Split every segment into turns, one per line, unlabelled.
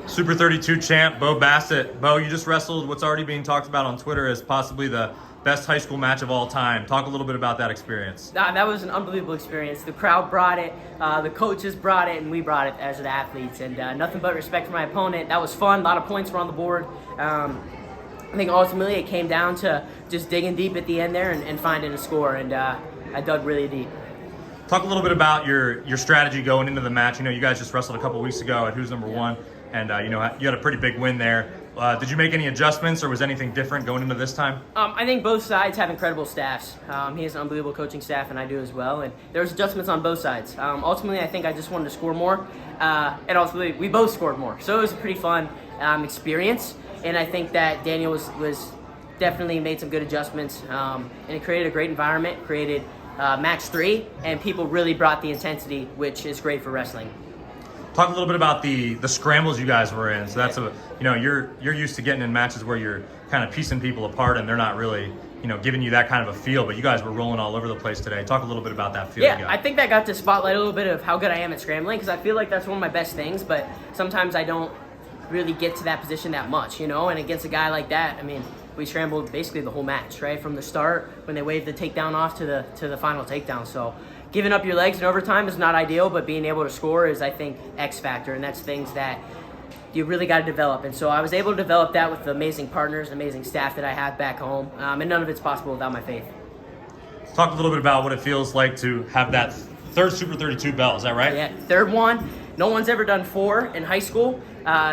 Super 32 champ, Bo Bassett. Bo, you just wrestled what's already being talked about on Twitter as possibly the best high school match of all time. Talk a little bit about that experience.
That was an unbelievable experience. The crowd brought it, the coaches brought it, and we brought it as the athletes. And nothing but respect for my opponent. That was fun. A lot of points were on the board. I think ultimately it came down to just digging deep at the end there and finding a score. And I dug really deep.
Talk a little bit about your strategy going into the match. You know, you guys just wrestled a couple weeks ago at Who's Number One. And, you know, you had a pretty big win there. Did you make any adjustments or was anything different going into this time?
I think both sides have incredible staffs. He has an unbelievable coaching staff, and I do as well. And there's adjustments on both sides. Ultimately, I think I just wanted to score more. And ultimately, we both scored more. So it was a pretty fun experience. And I think that Daniel was definitely made some good adjustments. And it created a great environment, created match 3, and people really brought the intensity, which is great for wrestling.
Talk a little bit about the scrambles you guys were in. So that's you're used to getting in matches where you're kind of piecing people apart and they're not really, giving you that kind of a feel, but you guys were rolling all over the place today. Talk a little bit about that feel you got.
I think that got to spotlight a little bit of how good I am at scrambling, because I feel like that's one of my best things, but sometimes I don't really get to that position that much, and against a guy like that, I mean, we scrambled basically the whole match, right? From the start, when they waved the takedown off to the final takedown. So giving up your legs in overtime is not ideal, but being able to score is, I think, X factor, and that's things that you really got to develop. And so I was able to develop that with the amazing partners, amazing staff that I have back home, and none of it's possible without my faith.
Talk a little bit about what it feels like to have that third Super 32 belt. Is that right?
Yeah, third one. No one's ever done 4 in high school,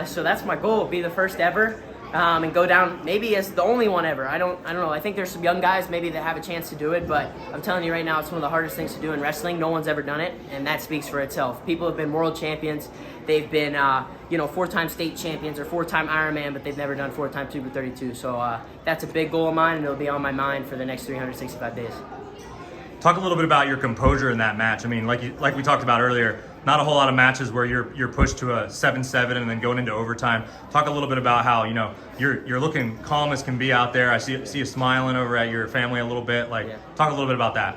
so that's my goal, be the first ever. And go down maybe as the only one ever. I don't know. I think there's some young guys maybe that have a chance to do it, but I'm telling you right now, it's one of the hardest things to do in wrestling. No one's ever done it, and that speaks for itself. People have been world champions. They've been, 4-time state champions or 4-time Ironman, but they've never done 4-time Super 32. So that's a big goal of mine, and it'll be on my mind for the next 365 days.
Talk a little bit about your composure in that match. I mean, like we talked about earlier, not a whole lot of matches where you're pushed to a 7-7 and then going into overtime. Talk a little bit about how you're looking calm as can be out there. I see you smiling over at your family a little bit. Talk a little bit about that.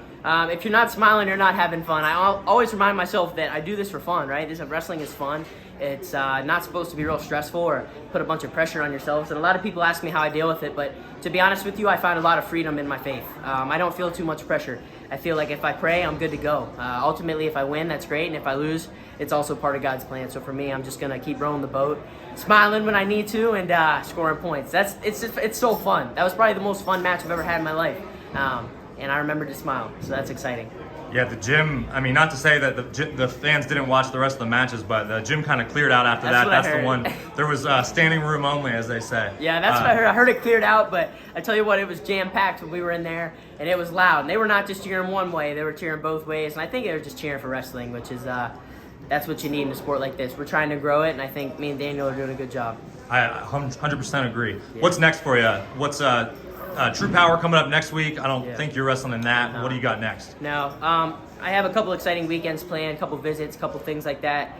If you're not smiling, you're not having fun. I always remind myself that I do this for fun, right? Wrestling is fun. It's not supposed to be real stressful or put a bunch of pressure on yourselves. And a lot of people ask me how I deal with it, but to be honest with you, I find a lot of freedom in my faith. I don't feel too much pressure. I feel like if I pray, I'm good to go. Ultimately, if I win, that's great. And if I lose, it's also part of God's plan. So for me, I'm just going to keep rowing the boat, smiling when I need to, and scoring points. It's so fun. That was probably the most fun match I've ever had in my life. And I remember to smile. So that's exciting.
Yeah, the gym, I mean, not to say that the fans didn't watch the rest of the matches, but the gym kind of cleared out after that. That's the one. There was standing room only, as they say.
Yeah, that's what I heard. I heard it cleared out, but I tell you what, it was jam-packed when we were in there, and it was loud. And they were not just cheering one way, they were cheering both ways. And I think they were just cheering for wrestling, which is, that's what you need in a sport like this. We're trying to grow it, and I think me and Daniel are doing a good job.
I 100% agree. Yeah. What's next for you? What's True Power coming up next week? I don't think you're wrestling in that. No. What do you got next?
No. I have a couple exciting weekends planned, a couple visits, a couple things like that.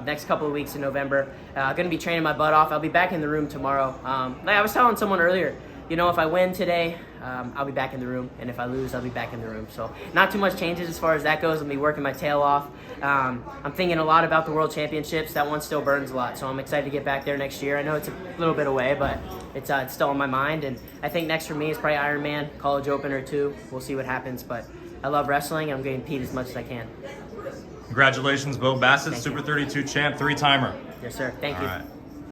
Next couple of weeks in November. Going to be training my butt off. I'll be back in the room tomorrow. Like I was telling someone earlier, if I win today, I'll be back in the room. And if I lose, I'll be back in the room. So not too much changes as far as that goes. I'll be working my tail off. I'm thinking a lot about the World Championships. That one still burns a lot. So I'm excited to get back there next year. I know it's a little bit away, but it's still on my mind. And I think next for me is probably Ironman, College Open or 2. We'll see what happens. But I love wrestling. I'm going to compete as much as I can.
Congratulations, Bo Bassett,
Thank
Super
you.
32 champ, 3-timer.
Yes, sir. Thank you.
All right.